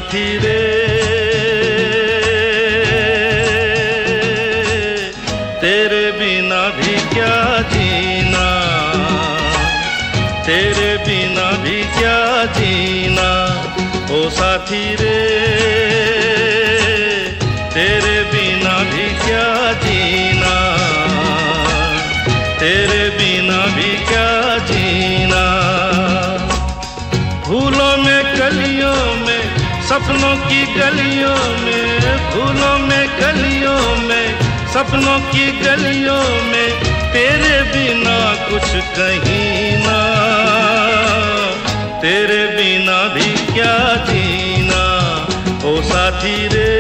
साथी रे, तेरे बिना भी क्या जीना, तेरे बिना भी क्या जीना। ओ साथी रे, तेरे बिना भी क्या जीना, तेरे बिना भी क्या जीना। फूलों में कलियों में, सपनों की गलियों में, फूलों में गलियों में, सपनों की गलियों में, तेरे बिना कुछ कहीं ना, तेरे बिना भी क्या जीना। ओ साथी रे,